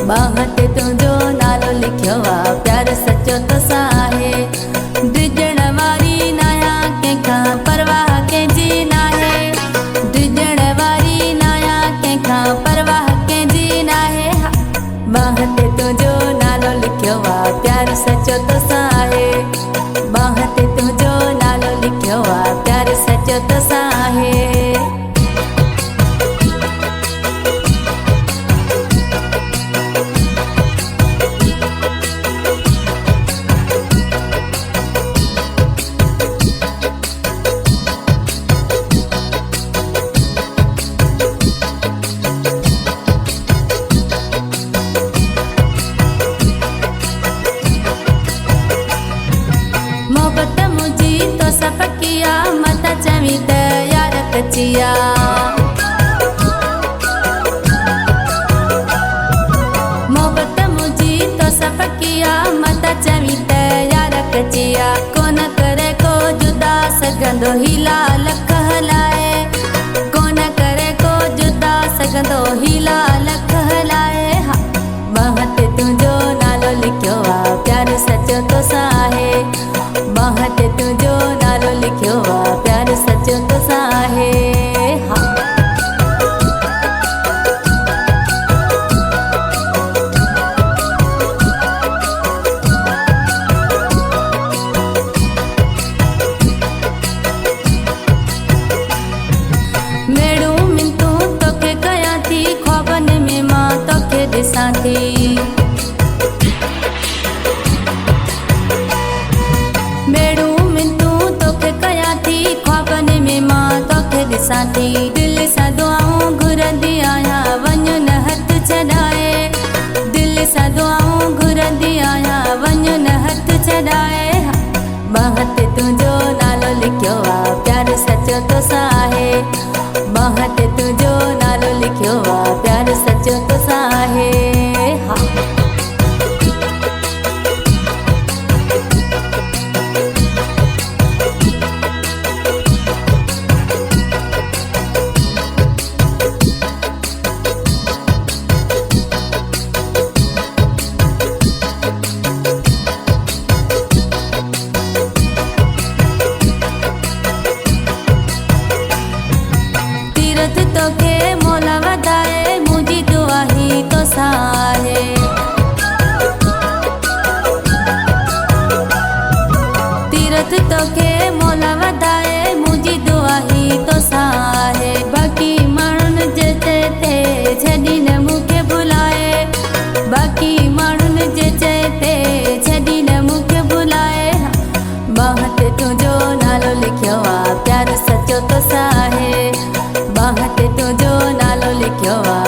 बाहत तुझो नालो लिखियो आ प्यार सचो तो साहे डिजण वारी नाया कंहिंखा परवाह कंहिंजी नाहे डिजण वारी नाया कंहिंखा परवाह कंहिंजी नाहे बाहत तुझो नालो लिखियो आ प्यार सचो तो साहे बाहत तुझो नालो लिखियो आ प्यार सचो तो साहे मोहब्बत मुझी तो सपकिया मत चवी त यार कचिया मोहब्बत मुझी तो सपकिया मत चवी त यार कचिया कोन करे को जुदा सगंदो हीला लख हलाए कोन करे को जुदा सगंदो हीला लख हलाए महत तुझो नालो लिखियो आ प्यार सचो तो साहे महत तुझो नालो लिखियो आ प्यार सचो तो साहे मेड़ू मिंतू तोखे कया थी ख्वाबन में मां तोखे ॾिसां थी मेड़ू मिंतू तोखे कया थी ख्वाबन में मां तोखे ॾिसां थी दिल सां दुआऊं घुरंदी आहियां वञ न हथ छॾाए दिल सां दुआऊं घुरंदी आहियां वञ न हथ छॾाए महत तुझो नालो लिखियो आ प्यार सचो तो साहे महत तुझो नालो लिखियो आ प्यार सचो तो साहे तीरथ तोखे मोल वधाए मुंहिंजी दुआ ही तो साहे तीरथ तोखे मोल वधाए मुंहिंजी दुआ ही तो साहे बाक़ी माण्हुनि जे ते छॾी न मूंखे भुलाए बाक़ी माण्हुनि जे ते छॾी न मूंखे भुलाए महत तुझो नालो लिखियो आ प्यार सचो तो साहे महत तुझो नालो लिखियो आ